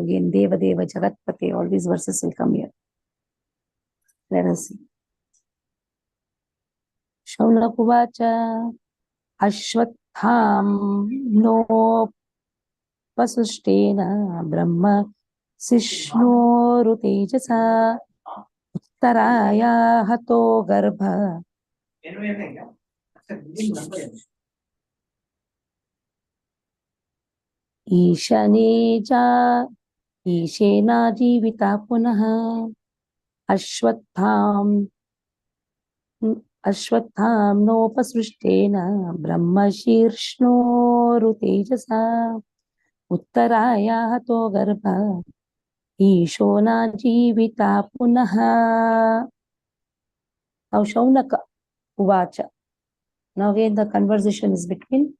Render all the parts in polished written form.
again. Deva Deva Jagatpate. All these verses will come here. Let us see. Shaunakuvacha Ashwatham no Pasustena Brahma Sishnoru Tejasa Taraya Hato Garbha Ishaneja Ishena Jivita Punaha Ashwatham Nopasrishtena Brahma Shirshnoru Tejasa Uttaraya Hato Garbha Ishona Jivita Punaha. Now Shaunaka Uvacha. Now again the conversation is between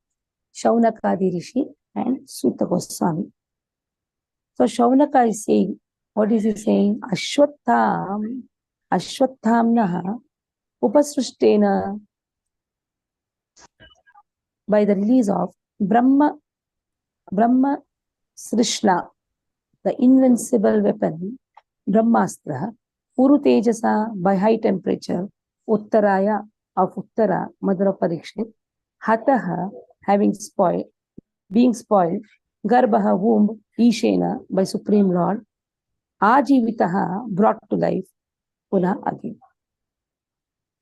Shaunakadi Rishi and Sutta Goswami. So Shaunaka is saying, what is he saying? Ashwathamnaha Upasrishtena, by the release of Brahma Srishna, the invincible weapon, Brahmastra, Uru Tejasa, by high temperature, Uttaraya of Uttara, mother of Parikshit, Hataha, being spoiled, Garbhaha, womb, Ishena, by Supreme Lord, Ajivitaha, brought to life, Puna again.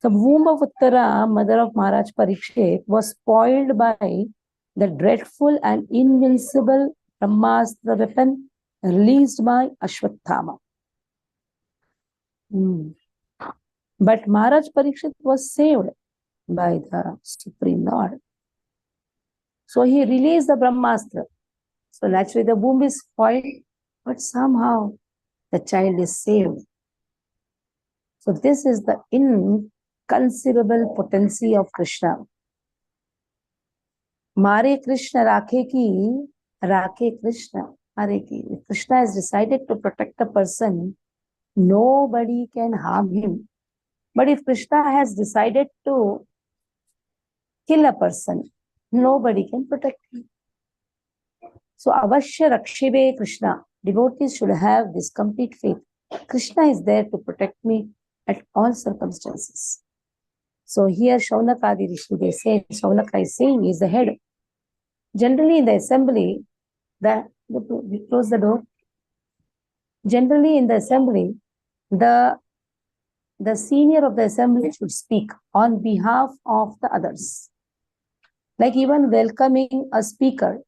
The womb of Uttara, mother of Maharaj Parikshit, was spoiled by the dreadful and invincible Brahmastra weapon released by Ashwathama. But Maharaj Parikshit was saved by the Supreme Lord. So he released the Brahmastra. So naturally the womb is spoiled, but somehow the child is saved. So this is the inconceivable potency of Krishna. Mare Krishna Rakhe ki, Rakhe Krishna, Mare ki. If Krishna has decided to protect a person, nobody can harm him. But if Krishna has decided to kill a person, nobody can protect him. So Avashya Rakshive Krishna. Devotees should have this complete faith. Krishna is there to protect me at all circumstances. So here Shaunakadi Rishi, they say, Shaunaka is saying, is the head. Generally in the assembly, close the door. Generally in the assembly, the senior of the assembly should speak on behalf of the others. Like even welcoming a speaker.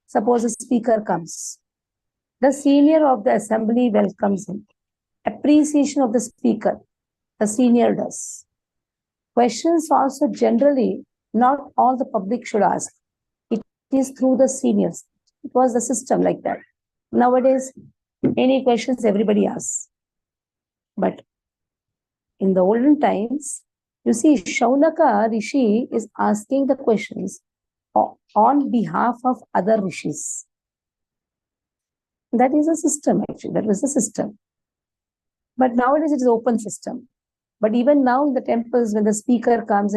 Suppose a speaker comes. The senior of the assembly welcomes him. Appreciation of the speaker, the senior does. Questions also generally, not all the public should ask. It is through the seniors. It was the system like that. Nowadays, any questions everybody asks. But in the olden times, you see, Shaunaka Rishi is asking the questions on behalf of other rishis. That is a system actually, that was the system. But nowadays it is open system. But even now in the temples, when the speaker comes,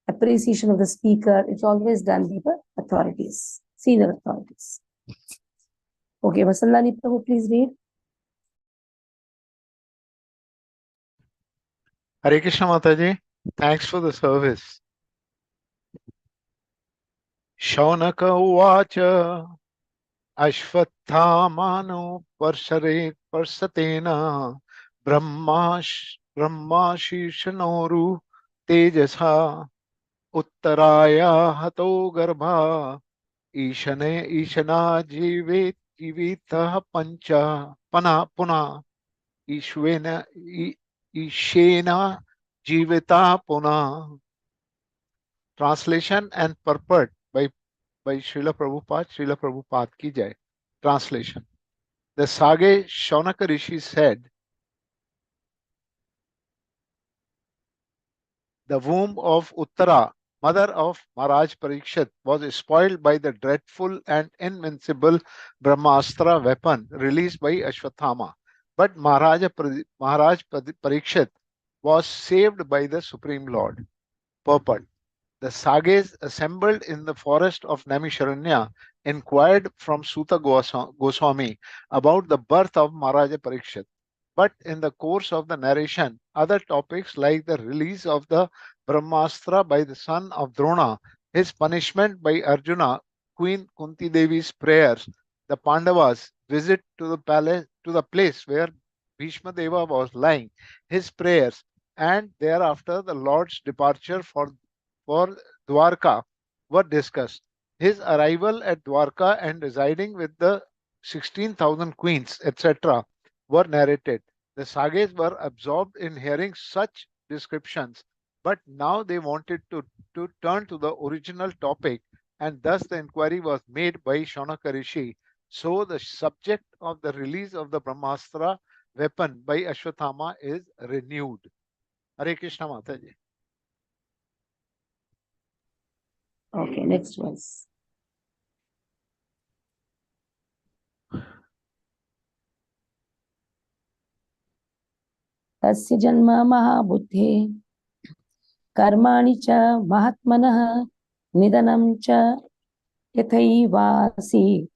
appreciation of the speaker, it's always done by the authorities, senior authorities. Okay, Vasallani Prabhu, please read. Hare Krishna Mataji, thanks for the service. Shaunaka Uvacha Ashwathamano Parsatena Brahmashishanoru Tejasa Uttaraya Hato Garbha Ishana Jivita Pancha Puna Ishena Jivita Puna. Translation and purport by Srila Prabhupada ki jai. Translation. The Sage Shaunaka Rishi said, the womb of Uttara, mother of Maharaj Parikshit, was spoiled by the dreadful and invincible Brahmastra weapon released by Ashwathama. But Maharaj Parikshit was saved by the Supreme Lord. Purport. The sages assembled in the forest of Naimisharanya inquired from Suta Goswami about the birth of Maharaja Parikshit. But in the course of the narration, other topics like the release of the Brahmastra by the son of Drona, his punishment by Arjuna, Queen Kunti Devi's prayers, the Pandavas' visit to the palace to the place where Bhishma Deva was lying, his prayers, and thereafter the Lord's departure for Dwarka were discussed. His arrival at Dwarka and residing with the 16,000 queens, etc., were narrated. The sages were absorbed in hearing such descriptions, but now they wanted to turn to the original topic, and thus the inquiry was made by Shaunaka Rishi. So the subject of the release of the Brahmastra weapon by Ashwathama is renewed. Hare Krishna Mataji. Okay, next verse. तस्य जन्म महाबुद्धे कर्माणि च महात्मनः निधनं च यथैवासीत्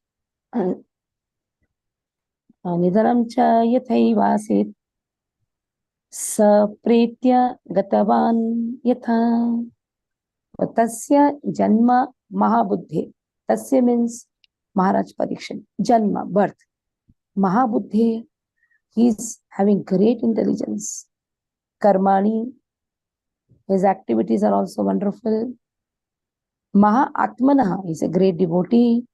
निधनं च यथैवासीत् स प्रेत्य गतवान् यथा तस्य जन्म महाबुद्धे तस्य means Maharaj Parikshit Janma birth Mahabuddhe he is having great intelligence Karmani his activities are also wonderful Maha Atmanaha is a great devotee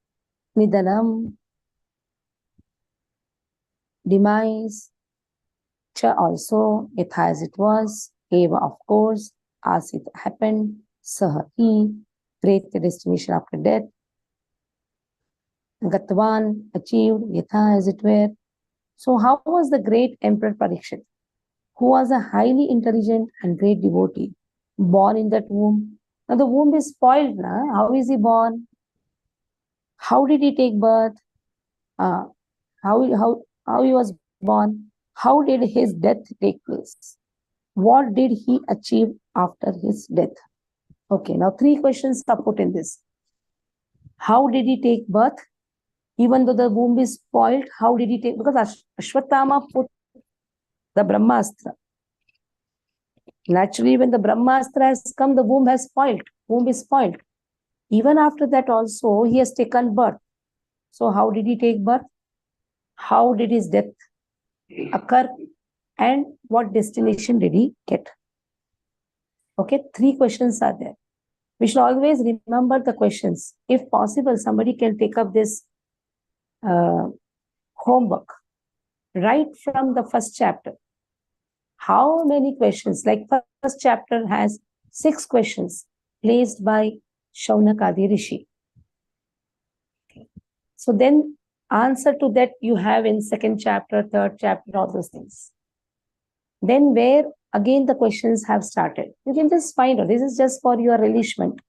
Nidanam demise Cha also Yatha as it was Eva of course Asit happened Saha he great destination after death Gatvan achieved Yatha as it were. So how was the great Emperor Parikshit, who was a highly intelligent and great devotee, born in that womb? Now the womb is spoiled, na? How is he born? How did he take birth? How he was born? How did his death take place? What did he achieve after his death? Okay, now 3 questions are put in this. How did he take birth? Even though the womb is spoiled, how did he take? Because Ashwathama put the Brahmastra. Naturally, when the Brahmastra has come, the womb has spoiled. Womb is spoiled. Even after that also, he has taken birth. So how did he take birth? How did his death occur? And what destination did he get? Okay, 3 questions are there. We should always remember the questions. If possible, somebody can take up this homework right from the first chapter. How many questions? Like first chapter has 6 questions placed by Shaunakadi Rishi. Okay. So then answer to that you have in second chapter, third chapter, all those things. Then where again the questions have started. You can just find out. This is just for your relishment.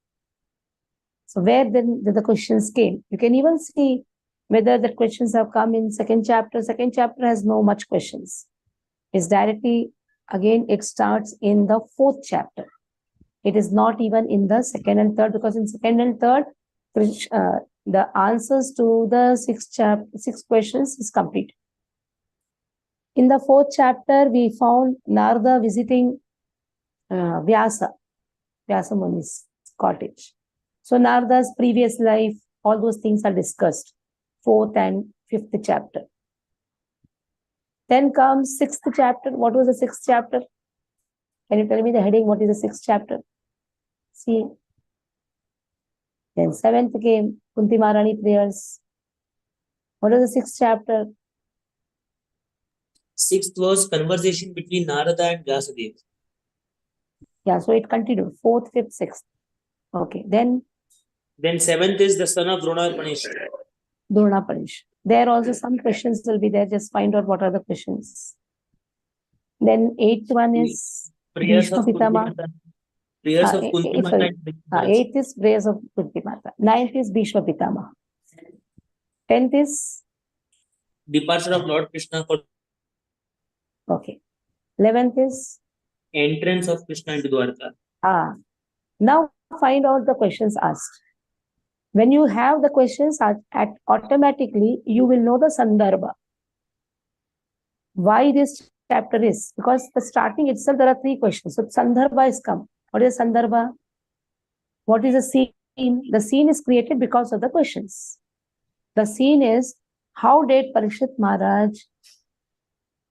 So where then the questions came. You can even see whether the questions have come in second chapter. Second chapter has no much questions. It's directly, again, it starts in the 4th chapter. It is not even in the 2nd and 3rd, because in 2nd and 3rd, the answers to the 6 questions is complete. In the 4th chapter, we found Narada visiting Vyasa Muni's cottage. So Narada's previous life, all those things are discussed. 4th and 5th chapter. Then comes 6th chapter. What was the 6th chapter? Can you tell me the heading? What is the 6th chapter? See. Then 7th came Kunti Maharani prayers. What was the 6th chapter? 6th was conversation between Narada and Vyasadeva. Yeah, so it continued. 4th, 5th, 6th. Okay. Then 7th is the son of Drona punished. Drona punished. There also some questions will be there. Just find out what are the questions. Then 8th one is Prayers Bhishma of Pitama. Prayers of Kunti Mata. 8th is prayers of Kunti Mata. 9th is Bhishma Pitama. 10th is departure of Lord Krishna for. Okay. 11th is Entrance of Krishna into Dwarka. Now find out the questions asked. When you have the questions automatically, you will know the Sandarbha. Why this chapter is? Because the starting itself, there are 3 questions. So Sandarbha is come. What is Sandarbha? What is the scene? The scene is created because of the questions. The scene is, how did Parikshit Maharaj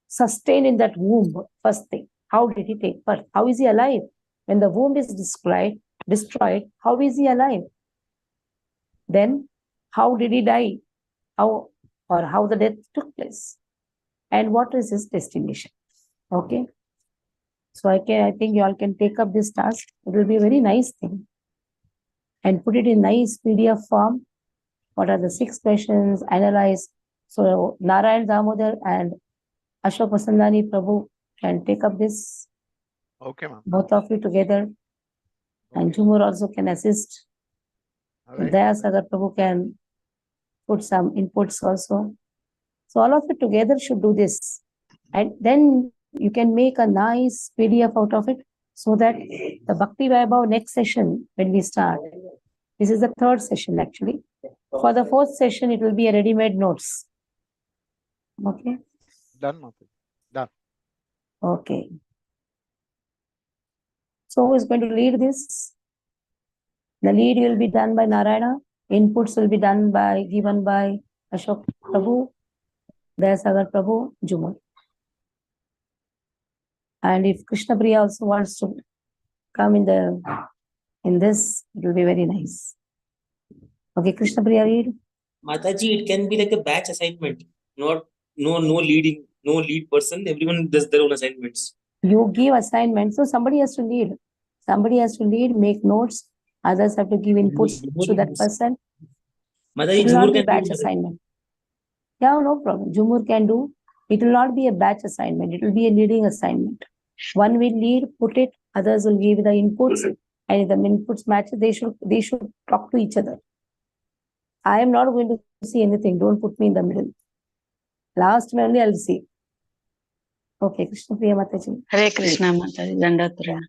sustain in that womb? First thing, how did he take birth? How is he alive? When the womb is destroyed, how is he alive? Then, how did he die? How the death took place? And what is his destination? Okay. So I think you all can take up this task. It will be a very nice thing. And put it in nice PDF form. What are the 6 questions? Analyze. So Narayan Damodar and Ashok Vasandani Prabhu can take up this. Okay, ma'am. Both of you together. And Okay. Jumur also can assist. All right. Daya Sagar Prabhu can put some inputs also. So all of you together should do this. And then you can make a nice PDF out of it, so that the Bhakti Vaibhav next session, when we start, this is the 3rd session actually. For the 4th session, it will be a ready-made notes. Okay? Done, Mataji. Done. Okay. So who is going to lead this? The lead will be done by Narayana. Inputs will be given by Ashok Prabhu, Dayasagar Prabhu, Jumar. And if Krishna Priya also wants to come in this, it will be very nice. Okay, Krishna Priya, read. Mataji, it can be like a batch assignment, not no lead person. Everyone does their own assignments. You give assignments, so somebody has to lead. Somebody has to lead, make notes. Others have to give inputs to that person. Mataji, It will not be Jumur can batch do that. assignment. Yeah, no problem. Jumur can do. It will not be a batch assignment. It will be a leading assignment. One will lead, put it. Others will give the inputs. And if the inputs match, they should talk to each other. I am not going to see anything. Don't put me in the middle. Last only I'll see. Okay, Krishna Priya Mataji. Hare Krishna Mataji, Dandatura.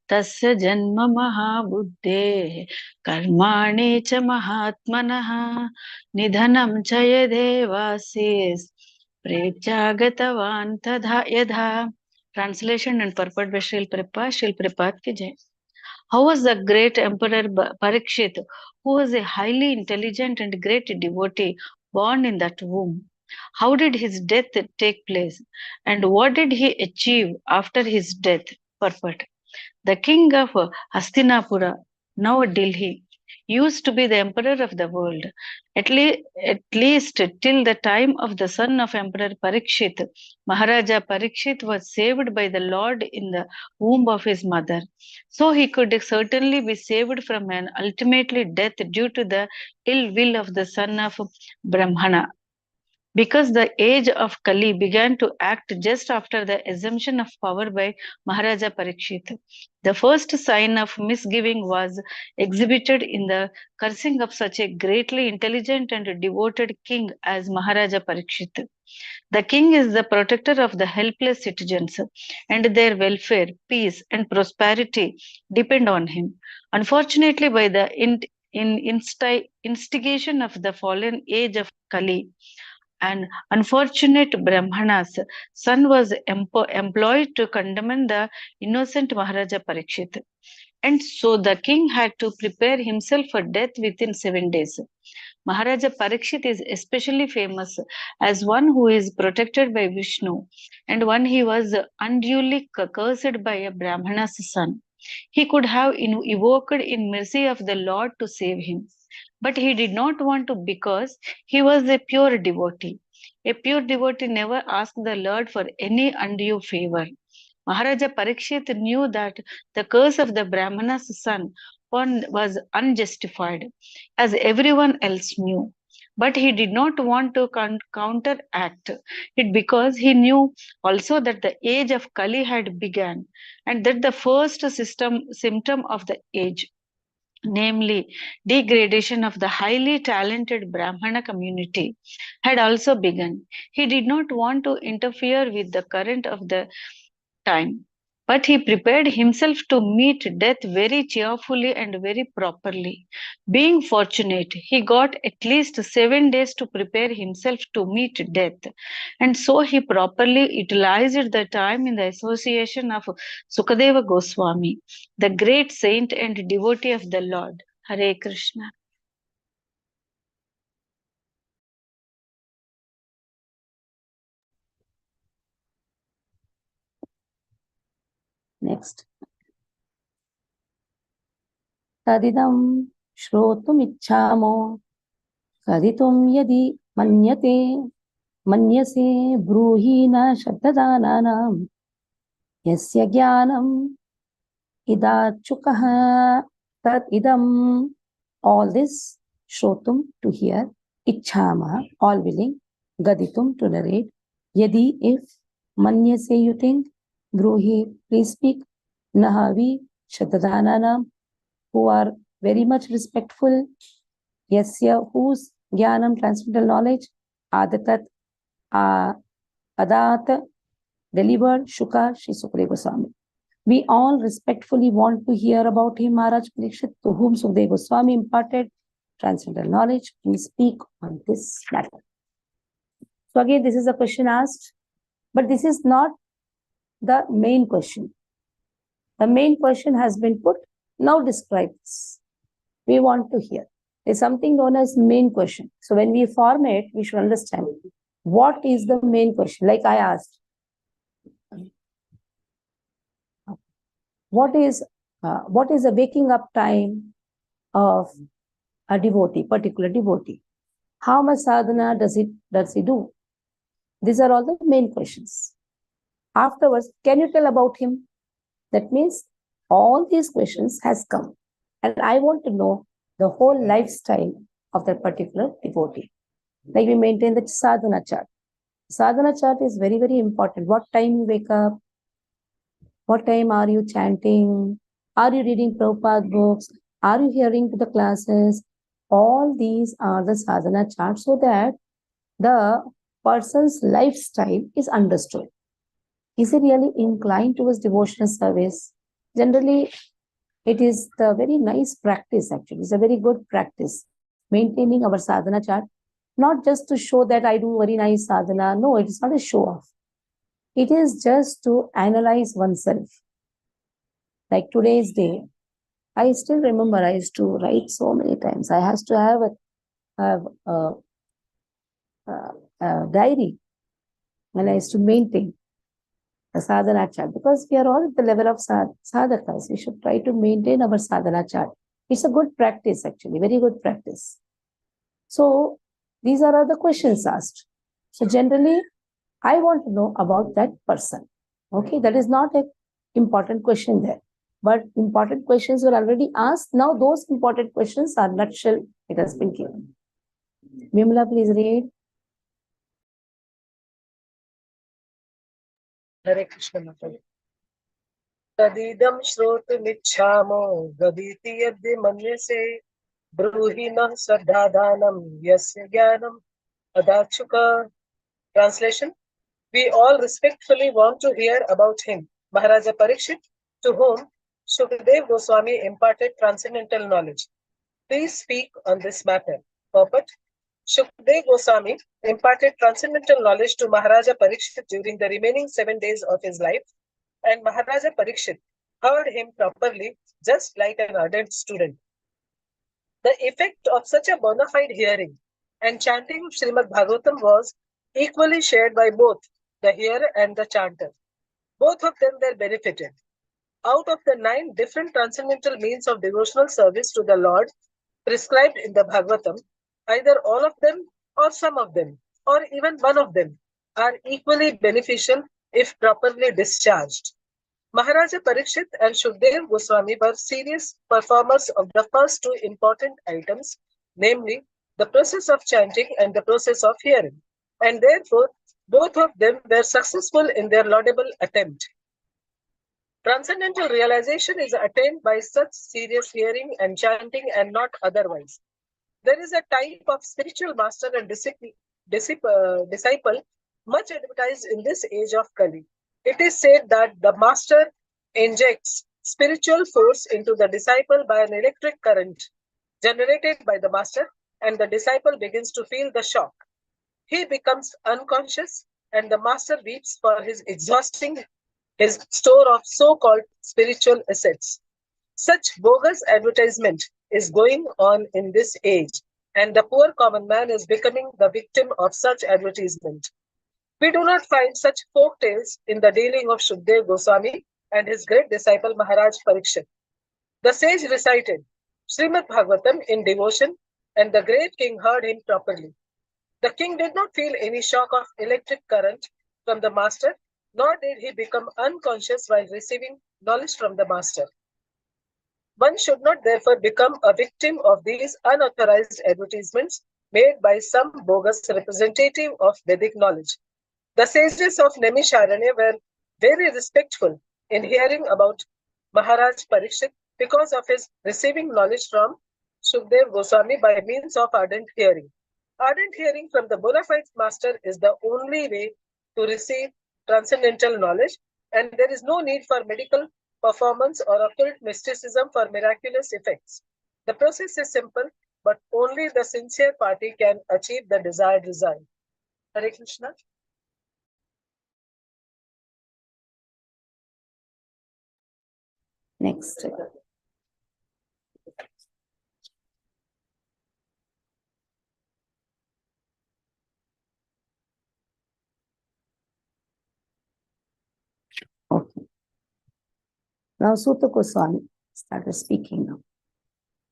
Tasya janma mahabuddhe karmani cha mahatmanaha nidhanam cha yadevasis prechagatavan tadha yadha. Translation and purport by Srila Prabhupada ki jai. How was the great Emperor Parikshit, who was a highly intelligent and great devotee, born in that womb? How did his death take place? And what did he achieve after his death? Purport. The king of Hastinapura, now Delhi, used to be the emperor of the world. At least till the time of the son of Emperor Parikshit, Maharaja Parikshit was saved by the Lord in the womb of his mother. So he could certainly be saved from an ultimately death due to the ill will of the son of Brahmana. Because the age of Kali began to act just after the assumption of power by Maharaja Parikshit. The first sign of misgiving was exhibited in the cursing of such a greatly intelligent and devoted king as Maharaja Parikshit. The king is the protector of the helpless citizens, and their welfare, peace, and prosperity depend on him. Unfortunately, by the instigation of the fallen age of Kali, an unfortunate Brahmana's son was employed to condemn the innocent Maharaja Parikshit. And so the king had to prepare himself for death within 7 days. Maharaja Parikshit is especially famous as one who is protected by Vishnu, and one he was unduly cursed by a Brahmana's son. He could have evoked in mercy of the Lord to save him, but he did not want to because he was a pure devotee. A pure devotee never asked the Lord for any undue favor. Maharaja Parikshit knew that the curse of the Brahmana's son was unjustified, as everyone else knew. But he did not want to counteract it because he knew also that the age of Kali had begun, and that the first symptom of the age, namely degradation of the highly talented Brahmana community, had also begun. He did not want to interfere with the current of the time. but he prepared himself to meet death very cheerfully and very properly. Being fortunate, he got at least 7 days to prepare himself to meet death, and so he properly utilized the time in the association of Sukadeva Goswami, the great saint and devotee of the Lord. Hare Krishna. Next. Tadidam shrotum ichhamo kaditum yadi manyase bruhi na shabdadananam yasya jnanam idachukah tat idam. All this shrotum to hear, ichhama all willing, gaditum to narrate, yadi if, manyase you think, bruhi please speak, nahavi shabdadananam who are very much respectful, yasya whose jnanam transcendental knowledge, adatat adat delivered, shuka Shri Sukadeva Goswami. We all respectfully want to hear about him, Maharaj Parikshit, to whom Sukadeva Goswami imparted transcendental knowledge. We speak on this matter. So again, this is a question asked, but this is not the main question. The main question has been put. Now describe this. We want to hear. There's something known as main question. So when we form it, we should understand what is the main question. Like I asked, what is the waking up time of a devotee, particular devotee? How much sadhana does he do? These are all the main questions. Afterwards, can you tell about him? That means all these questions has come, and I want to know the whole lifestyle of that particular devotee. Like we maintain the sadhana chart. Sadhana chart is very, very important. What time you wake up? What time are you chanting? Are you reading Prabhupada books? Are you hearing to the classes? All these are the sadhana charts so that the person's lifestyle is understood. Is he really inclined towards devotional service? Generally, it is the very nice practice actually. It's a very good practice, maintaining our sadhana chart, not just to show that I do very nice sadhana. No, it is not a show off. It is just to analyze oneself. Like today's day, I still remember I used to write so many times. I had to have a diary when I used to maintain a sadhana chart, because we are all at the level of sadhakas. We should try to maintain our sadhana chart. It's a good practice actually, very good practice. So these are all the questions asked. So generally, I want to know about that person. Okay, that is not an important question there. But important questions were already asked. Now those important questions are nutshell. It has been given. Vimla, please read. Hare Krishna Mataji. Tadidam shrotumichhamo gaditi yaddi manyase bruhi na sadhadanam yasya jnanam adachuka. Translation: we all respectfully want to hear about him, Maharaja Parikshit, to whom Sukadeva Goswami imparted transcendental knowledge. Please speak on this matter. Purport: Sukadeva Goswami imparted transcendental knowledge to Maharaja Parikshit during the remaining 7 days of his life, and Maharaja Parikshit heard him properly, just like an ardent student. The effect of such a bona fide hearing and chanting of Srimad Bhagavatam was equally shared by both the hearer and the chanter. Both of them were benefited. Out of the 9 different transcendental means of devotional service to the Lord prescribed in the Bhagavatam, either all of them or some of them, or even one of them, are equally beneficial if properly discharged. Maharaja Parikshit and Sukadeva Goswami were serious performers of the first 2 important items, namely the process of chanting and the process of hearing, and therefore both of them were successful in their laudable attempt. Transcendental realization is attained by such serious hearing and chanting and not otherwise. There is a type of spiritual master and disciple much advertised in this age of Kali. It is said that the master injects spiritual force into the disciple by an electric current generated by the master, and the disciple begins to feel the shock. He becomes unconscious, and the master weeps for his exhausting his store of so-called spiritual assets. Such bogus advertisement is going on in this age, and the poor common man is becoming the victim of such advertisement. We do not find such folk tales in the dealing of Shukdev Goswami and his great disciple Maharaj Parikshit. The sage recited Srimad Bhagavatam in devotion, and the great king heard him properly. The king did not feel any shock of electric current from the master, nor did he become unconscious while receiving knowledge from the master. One should not therefore become a victim of these unauthorized advertisements made by some bogus representative of Vedic knowledge. The sages of Naimisharanya were very respectful in hearing about Maharaj Parikshit because of his receiving knowledge from Shukdev Goswami by means of ardent hearing. Ardent hearing from the bona fide master is the only way to receive transcendental knowledge, and there is no need for medical performance or occult mysticism for miraculous effects. The process is simple, but only the sincere party can achieve the desired result. Hare Krishna. Next. Okay. Now Sutta Goswami started speaking now.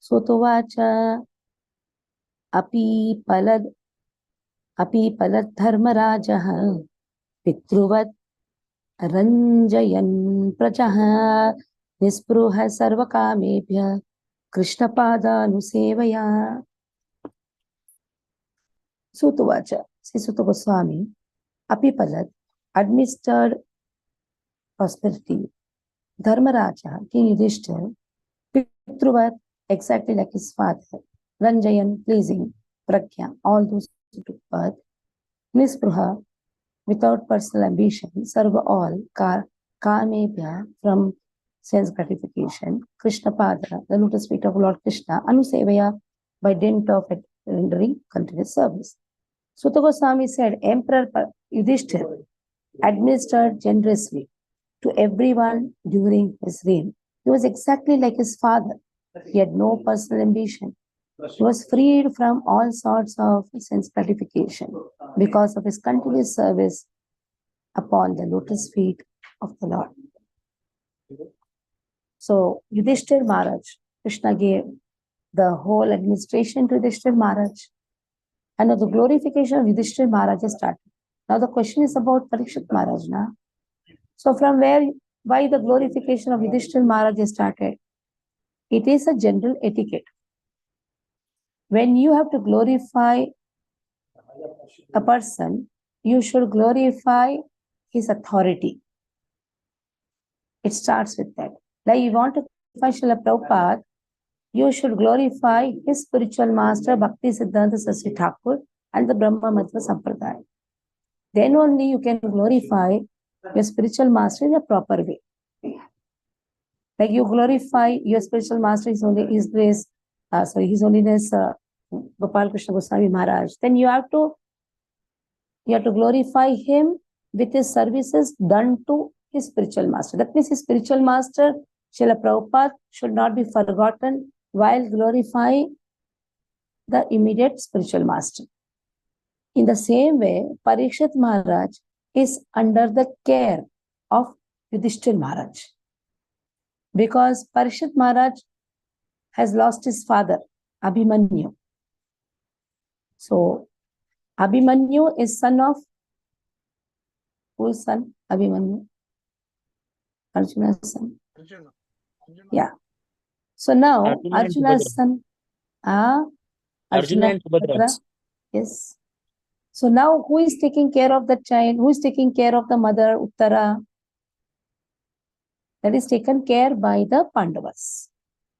Sutovacha api palad dharmarajah pitruvat ranjayan prajaha nispruha sarvakamebhya krishnapadanusevaya. Sutovacha, see Sutta Goswami, api palad administered prosperity. Dharmaraja, King Yudhishthira, Pitruvat, exactly like his father. Ranjayan, pleasing. Pragya, all those who took birth. Nispruha, without personal ambition. Sarva, all. Kamebhya, from sense gratification. Krishna Pada, the lotus feet of Lord Krishna. Anusevaya, by dint of rendering continuous service. Sutta Goswami said, Emperor Yudhishthira administered generously to everyone during his reign. He was exactly like his father. He had no personal ambition. He was freed from all sorts of sense gratification because of his continuous service upon the lotus feet of the Lord. So, Yudhishthira Maharaj, Krishna gave the whole administration to Yudhishthira Maharaj. And now the glorification of Yudhishthira Maharaj is started. Now the question is about Parikshit Maharaj. Na? So from why the glorification of Yudhishthira Maharaj is started? It is a general etiquette. When you have to glorify a person, you should glorify his authority. It starts with that. Like you want to glorify Srila Prabhupada, you should glorify his spiritual master, Bhakti Siddhanta Saraswati Thakur, and the Brahma Madhva Sampradaya. Then only you can glorify your spiritual master in a proper way. Like you glorify your spiritual master, His Holiness Gopal Krishna Goswami Maharaj. Then you have to glorify him with his services done to his spiritual master. That means his spiritual master, Srila Prabhupada, should not be forgotten while glorifying the immediate spiritual master. In the same way, Parikshit Maharaj is under the care of Yudhishthira Maharaj. Because Parikshit Maharaj has lost his father, Abhimanyu. So, Abhimanyu is son of, whose son? Abhimanyu? Arjuna's son. Arjuna. Yeah. So now, Arjuna and Arjuna's son. Arjuna and Subhadra. Yes. So now, who is taking care of the child? Who is taking care of the mother, Uttara? That is taken care by the Pandavas.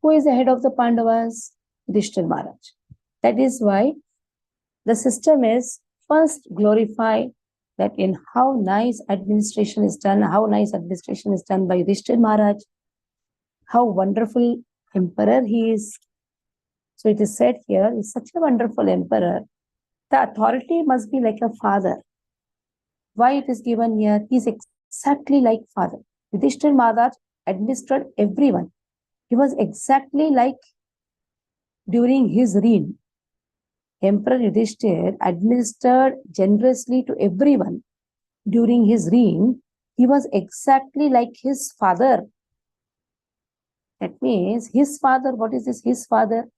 Who is the head of the Pandavas? Yudhishthira Maharaj. That is why the system is first glorify that in how nice administration is done by Yudhishthira Maharaj, how wonderful emperor he is. So it is said here, he's such a wonderful emperor. The authority must be like a father. Why it is given here? He is exactly like father. Yudhishthira Maharaj administered everyone. He was exactly like during his reign. Emperor Yudhishthira administered generously to everyone during his reign. He was exactly like his father. That means his father, what is this? His father.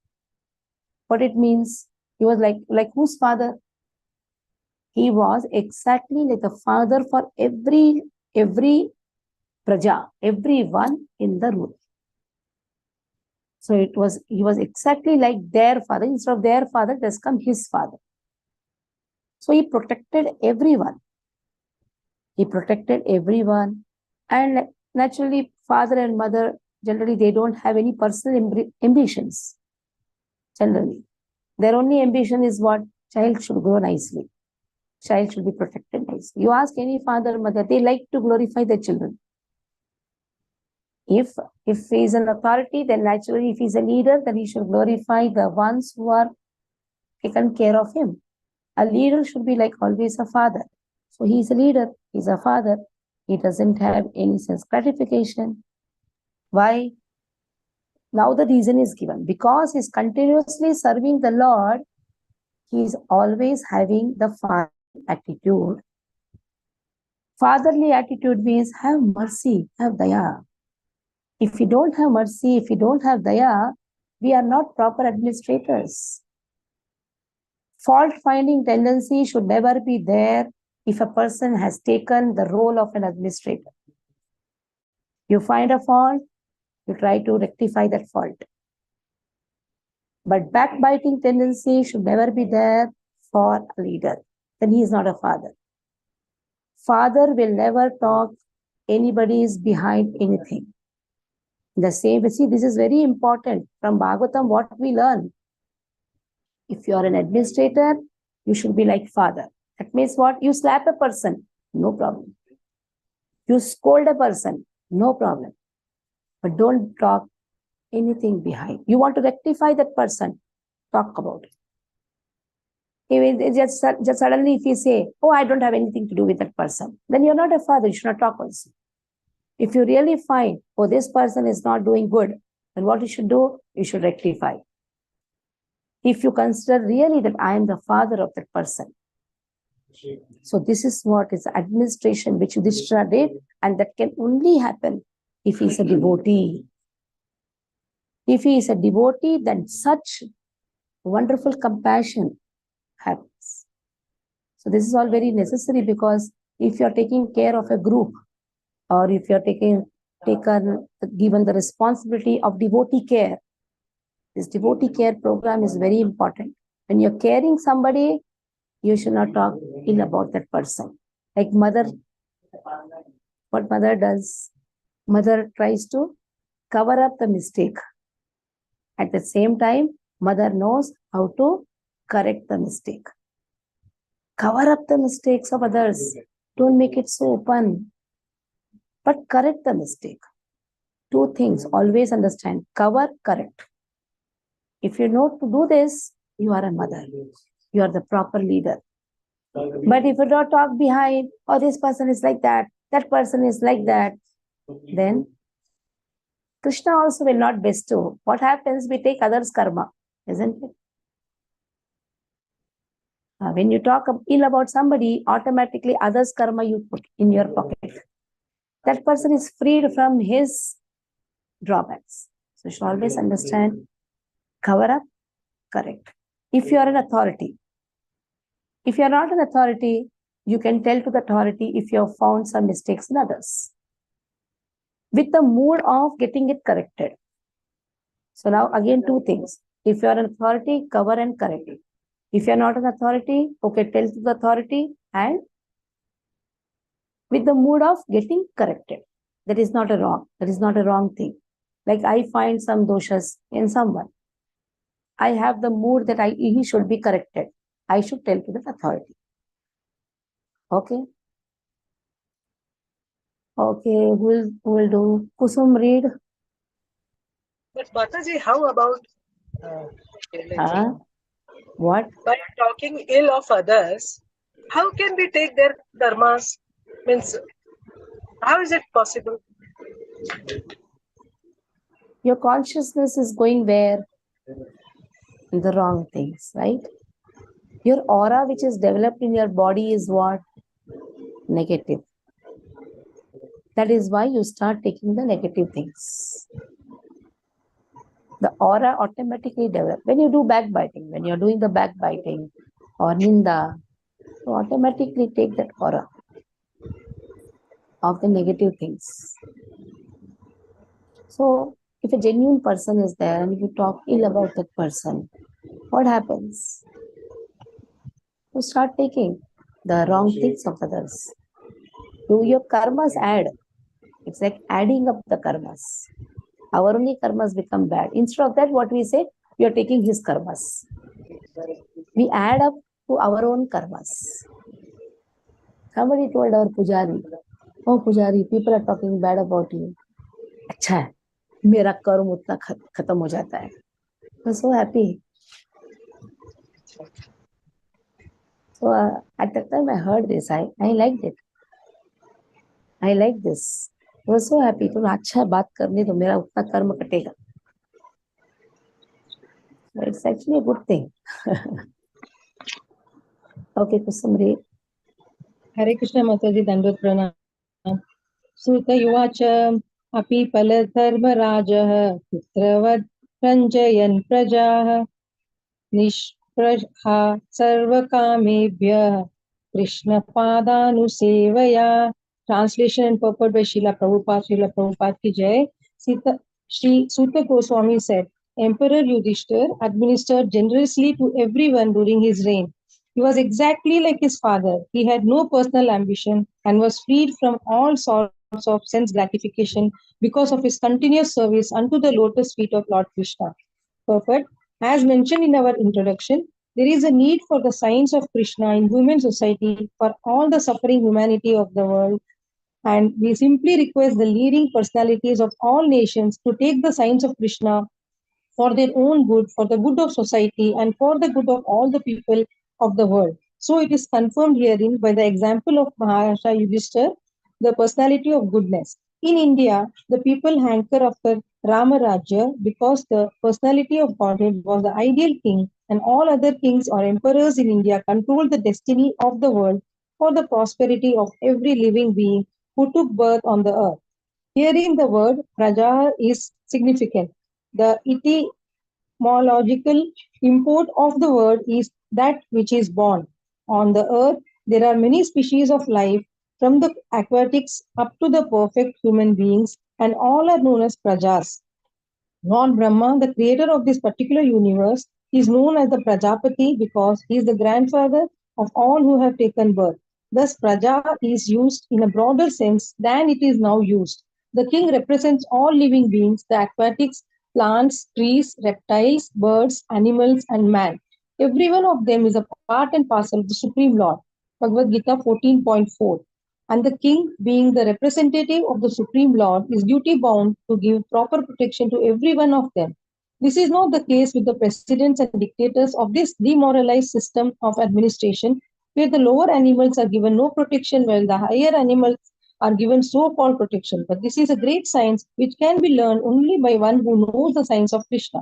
What it means? He was like whose father? He was exactly like a father for every praja, everyone in the rule. So he was exactly like their father. Instead of their father, it has come his father. So he protected everyone. And naturally, father and mother, generally, they don't have any personal ambitions. Generally, their only ambition is what? Child should grow nicely. Child should be protected nicely. You ask any father or mother, they like to glorify their children. If he is an authority, then naturally, if he is a leader, then he should glorify the ones who are taken care of him. A leader should be like always a father. So he is a leader, he is a father. He doesn't have any sense gratification. Why? Now the reason is given. Because he is continuously serving the Lord, he is always having the fatherly attitude. Fatherly attitude means have mercy, have daya. If we don't have mercy, if we don't have daya, we are not proper administrators. Fault-finding tendency should never be there if a person has taken the role of an administrator. You find a fault, you try to rectify that fault. But backbiting tendency should never be there for a leader. Then he is not a father. Father will never talk anybody is behind anything. The same, see, this is very important. From Bhagavatam, what we learn. If you are an administrator, you should be like father. That means what? You slap a person, no problem. You scold a person, no problem. But don't talk anything behind. You want to rectify that person, talk about it. Just suddenly if you say, oh, I don't have anything to do with that person, then you're not a father, you should not talk also. If you really find, oh, this person is not doing good, then what you should do? You should rectify. If you consider really that I am the father of that person. So this is what is administration which Yudhishthira did, and that can only happen if he is a devotee. If he is a devotee, then such wonderful compassion happens. So this is all very necessary, because if you are taking care of a group, or if you are given the responsibility of devotee care, this devotee care program is very important. When you're caring somebody, you should not talk ill about that person. Like mother, what mother does? Mother tries to cover up the mistake. At the same time, mother knows how to correct the mistake. Cover up the mistakes of others. Don't make it so open. But correct the mistake. Two things, always understand. Cover, correct. If you know to do this, you are a mother. You are the proper leader. But if you don't talk behind, oh, this person is like that person is like that, then Krishna also will not bestow. What happens? We take others' karma, isn't it? When you talk ill about somebody, automatically others' karma you put in your pocket. That person is freed from his drawbacks. So you should always understand, cover up, correct. If you are an authority, if you are not an authority, you can tell to the authority if you have found some mistakes in others, with the mood of getting it corrected. So now again, two things. If you are an authority, cover and correct. If you are not an authority, okay, tell to the authority and with the mood of getting corrected. That is not a wrong thing. Like I find some doshas in someone. I have the mood that he should be corrected. I should tell to the authority. Okay. Okay, who will do? Kusum, read. But Mataji, how about Huh? What? by talking ill of others? How can we take their dharmas? Means, how is it possible? Your consciousness is going where? In the wrong things, right? Your aura which is developed in your body is what? Negative. That is why you start taking the negative things. The aura automatically develops. When you do backbiting, when you're doing the backbiting or ninda, you automatically take that aura of the negative things. So, if a genuine person is there and you talk ill about that person, what happens? You start taking the wrong things of others. Do your karmas add? It's like adding up the karmas. Our only karmas become bad. Instead of that, what we say, we are taking his karmas. We add up to our own karmas. Somebody told our pujari, oh pujari, people are talking bad about you. अच्छा है, मेरा कर्म उतना खत्म हो जाता है. I was so happy. So at that time I heard this, I liked it. I like this. I was so happy. तुम अच्छा बात करने तो मेरा उतना कर्म कटेगा. It's actually a good thing. Okay, Kusum, read. हरे कृष्ण माताजी दंडवत प्रणाम सुत युवाच अपि फलधर्मराजः पुत्रवत् रञ्जयन् प्रजाः निष्प्रहा सर्वकामेभ्यः कृष्णपादानुसेवया. Translation and purport by Srila Prabhupada ki jai. Sri Suta Goswami said, Emperor Yudhishthir administered generously to everyone during his reign. He was exactly like his father. He had no personal ambition and was freed from all sorts of sense gratification because of his continuous service unto the lotus feet of Lord Krishna. Perfect. As mentioned in our introduction, there is a need for the signs of Krishna in human society for all the suffering humanity of the world. And we simply request the leading personalities of all nations to take the signs of Krishna for their own good, for the good of society, and for the good of all the people of the world. So it is confirmed herein by the example of Maharaja Yudhishthir, the personality of goodness. In India, the people hanker after Rama Rajya because the personality of Godhead was the ideal king, and all other kings or emperors in India controlled the destiny of the world for the prosperity of every living being who took birth on the earth. Hearing the word Praja is significant. The etymological import of the word is that which is born. On the earth, there are many species of life, from the aquatics up to the perfect human beings, and all are known as Prajas. Lord Brahma, the creator of this particular universe, is known as the Prajapati because he is the grandfather of all who have taken birth. Thus, Praja is used in a broader sense than it is now used. The king represents all living beings, the aquatics, plants, trees, reptiles, birds, animals, and man. Every one of them is a part and parcel of the Supreme Lord. Bhagavad Gita 14.4. And the king, being the representative of the Supreme Lord, is duty bound to give proper protection to every one of them. This is not the case with the presidents and dictators of this demoralized system of administration, where the lower animals are given no protection while the higher animals are given so-called protection. But this is a great science which can be learned only by one who knows the science of Krishna.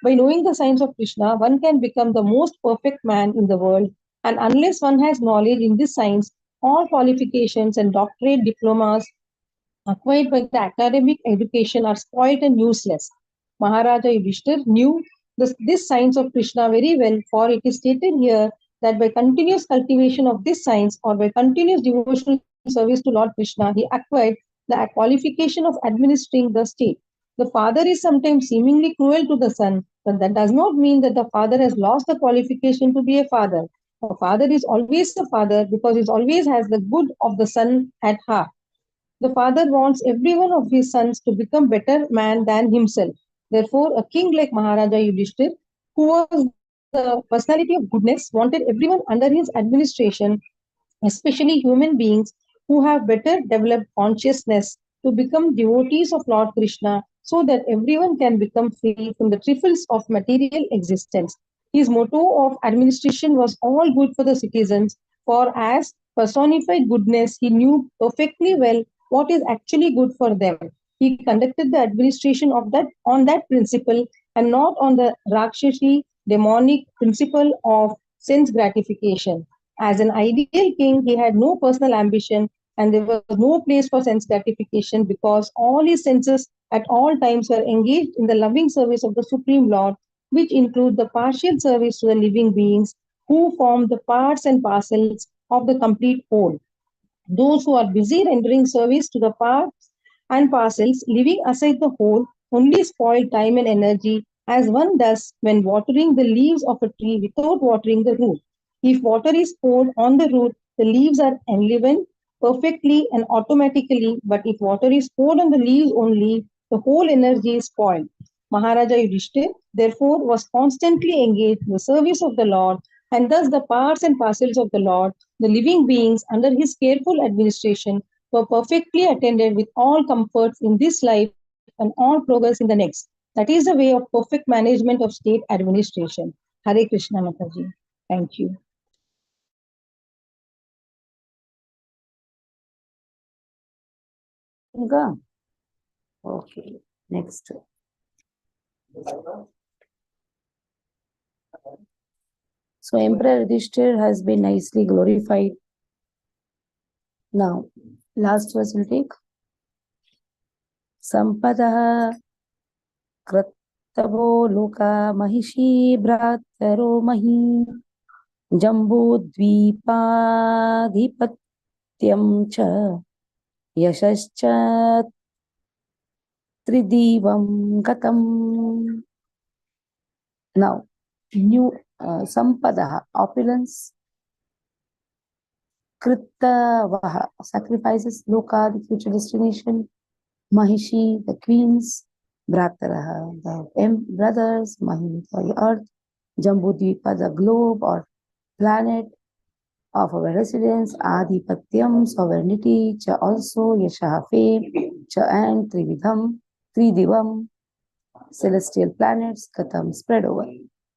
By knowing the science of Krishna, one can become the most perfect man in the world. And unless one has knowledge in this science, all qualifications and doctorate diplomas acquired by the academic education are spoiled and useless. Maharaja Yudhishthir knew this science of Krishna very well, for it is stated here that by continuous cultivation of this science or by continuous devotional service to Lord Krishna, he acquired the qualification of administering the state. The father is sometimes seemingly cruel to the son, but that does not mean that the father has lost the qualification to be a father. A father is always a father because he always has the good of the son at heart. The father wants every one of his sons to become better man than himself. Therefore, a king like Maharaja Yudhishthir, who was the personality of goodness, wanted everyone under his administration especially human beings who have better developed consciousness, to become devotees of Lord Krishna so that everyone can become free from the trifles of material existence. His motto of administration was all good for the citizens, for as personified goodness, he knew perfectly well what is actually good for them. He conducted the administration of that on that principle and not on the Rakshasi demonic principle of sense gratification. As an ideal king, he had no personal ambition and there was no place for sense gratification because all his senses at all times were engaged in the loving service of the Supreme Lord, which include the partial service to the living beings who form the parts and parcels of the complete whole. Those who are busy rendering service to the parts and parcels, leaving aside the whole, only spoil time and energy as one does when watering the leaves of a tree without watering the root. If water is poured on the root, the leaves are enlivened perfectly and automatically, but if water is poured on the leaves only, the whole energy is spoiled. Maharaja Yudhishthir, therefore, was constantly engaged in the service of the Lord, and thus the parts and parcels of the Lord, the living beings under his careful administration, were perfectly attended with all comforts in this life and all progress in the next. That is the way of perfect management of state administration. Hare Krishna Mataji. Thank you. Inga? Okay, next. So Emperor Yudhishthir has been nicely glorified. Now, last verse will take. Sampadaha Kratavo Loka Mahishi Bhrataro Mahi Jambudvipadhipatyam Cha Yashascha Tridivam Gatam. Now, new Sampadaha, opulence. Kritavaha, sacrifices. Loka, the future destination. Mahishi, the queens. Bhrataraha, the brothers. Mahi, the earth. Jambudvipa, the globe or planet of our residence. Adhipatyam, sovereignty. Cha, also. Yashaha, fame. Cha, and Tridivam, celestial planets. Katam, spread over.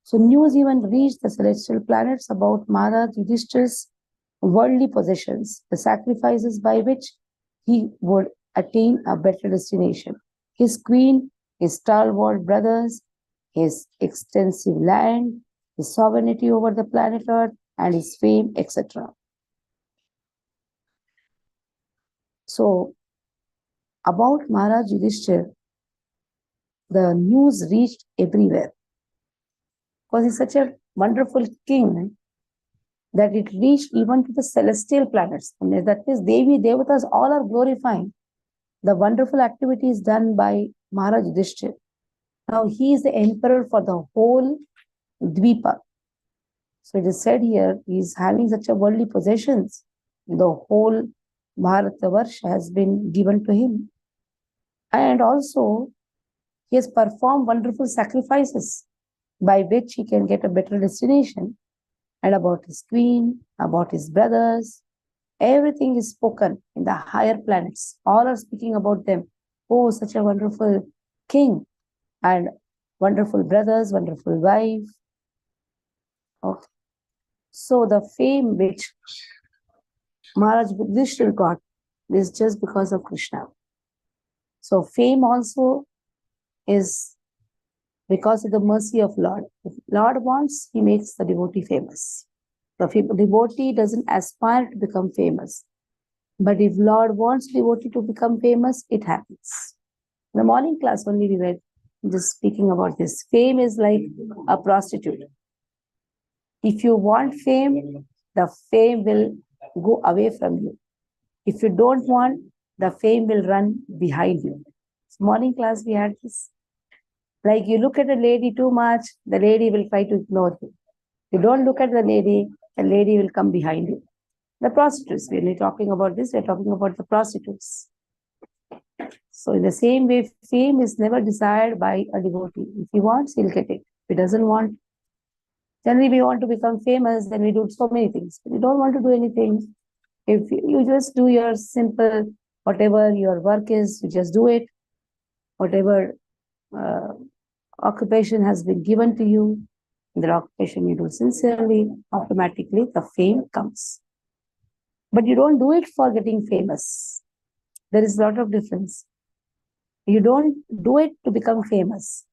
So news even reached the celestial planets about Maharaj Yudhishthir's worldly possessions, the sacrifices by which he would attain a better destination. His queen, his stalwart brothers, his extensive land, his sovereignty over the planet Earth, and his fame, etc. So, about Maharaj Yudhishthir, the news reached everywhere. Because he's such a wonderful king that it reached even to the celestial planets. And that is, Devi, Devatas, all are glorifying the wonderful activities done by Maharaj Yudhishthir. Now he is the emperor for the whole Dvipa. So it is said here, he is having such a worldly possessions. The whole Bharatavarsha has been given to him. And also, he has performed wonderful sacrifices by which he can get a better destination. And about his queen, about his brothers, everything is spoken in the higher planets. All are speaking about them. Oh, such a wonderful king and wonderful brothers, wonderful wife. Okay. So the fame which Maharaj Yudhishthir got is just because of Krishna. So fame also is because of the mercy of Lord. If Lord wants, he makes the devotee famous. The devotee doesn't aspire to become famous. But if Lord wants devotee to become famous, it happens. In the morning class only we were just speaking about this. Fame is like a prostitute. If you want fame, the fame will go away from you. If you don't want, the fame will run behind you. So morning class we had this. Like you look at a lady too much, the lady will try to ignore you. You don't look at the lady will come behind you. The prostitutes, when we're talking about this, we're talking about the prostitutes. So in the same way, fame is never desired by a devotee. If he wants, he'll get it. If he doesn't want, generally we want to become famous, then we do so many things. But we don't want to do anything. If you just do your simple, whatever your work is, you just do it. Whatever occupation has been given to you, the occupation you do sincerely, automatically the fame comes. But you don't do it for getting famous. There is a lot of difference. You don't do it to become famous.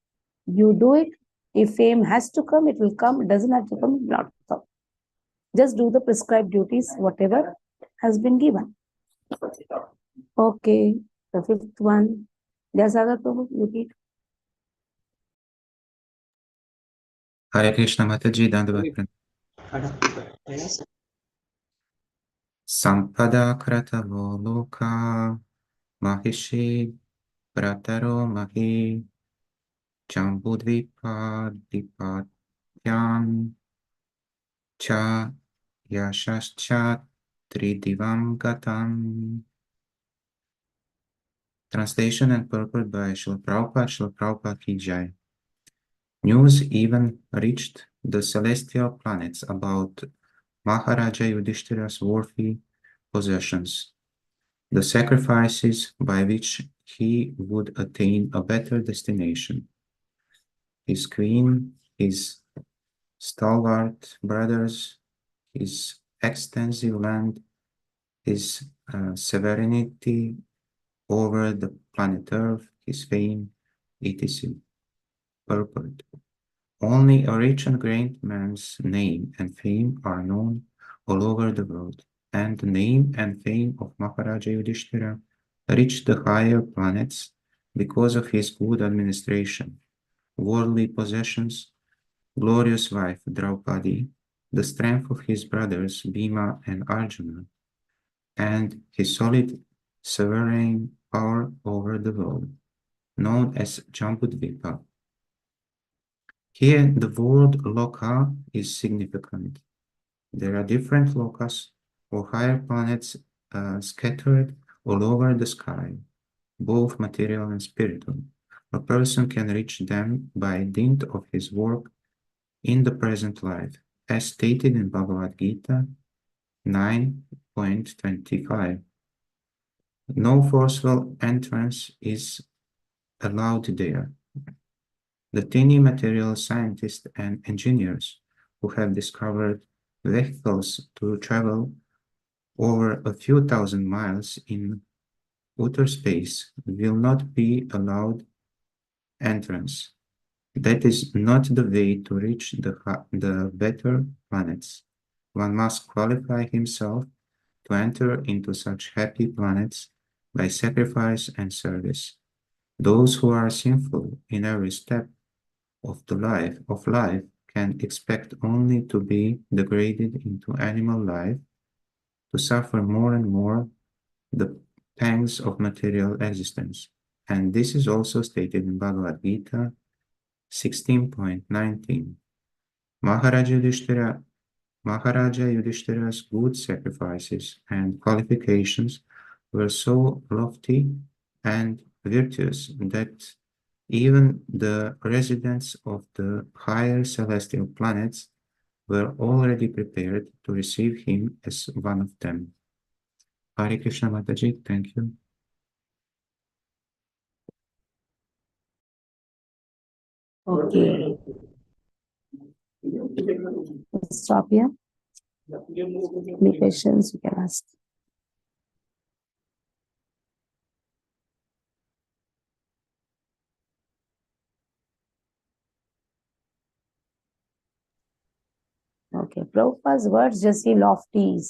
You do it, if fame has to come, it will come. It doesn't have to come, it will not come. Just do the prescribed duties, whatever has been given. Okay, the fifth one. Vyasagar Prabhu, repeat. Hare Krishna Mataji, Dandavat. Sampada Kratavo Loka Mahishi Prataro Mahi Jambudvipa Dipatyam Cha Yashascha Tridivam Gatam. Translation and purport by Srila Prabhupada Ki Jai. News even reached the celestial planets about Maharaja Yudhishthira's worthy possessions, the sacrifices by which he would attain a better destination. His queen, his stalwart brothers, his extensive land, his sovereignty over the planet Earth, his fame, etc. Purport. Only a rich and great man's name and fame are known all over the world, and the name and fame of Maharaja Yudhishthira reached the higher planets because of his good administration, worldly possessions, glorious wife Draupadi, the strength of his brothers Bhima and Arjuna, and his solid sovereign power over the world, known as Jambudvipa. Here, the word loka is significant. There are different lokas or higher planets scattered all over the sky, both material and spiritual. A person can reach them by dint of his work in the present life, as stated in Bhagavad Gita 9.25. No forceful entrance is allowed there. The tiny material scientists and engineers who have discovered vehicles to travel over a few thousand miles in outer space will not be allowed entrance. That is not the way to reach the better planets. One must qualify himself to enter into such happy planets by sacrifice and service. Those who are sinful in every step of life can expect only to be degraded into animal life, to suffer more and more the pangs of material existence. And this is also stated in Bhagavad Gita 16.19. Maharaja Yudhishthira's good sacrifices and qualifications were so lofty and virtuous that even the residents of the higher celestial planets were already prepared to receive him as one of them. Hare Krishna Mataji, thank you. Okay. Stop here. Any questions you can ask. Okay, Prabhupada's words just say lofty,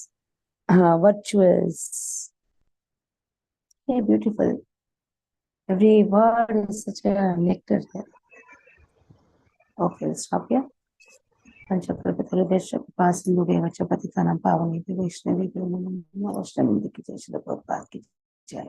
virtuous. Yeah, beautiful. Every word is such a nectar here. Okay, stop here. Panchaprabhupada Pasinduge Vachapatitanam Pavani Vaishnavi Vishnavi Ki Jai Shri Prabhupada Ki Jai.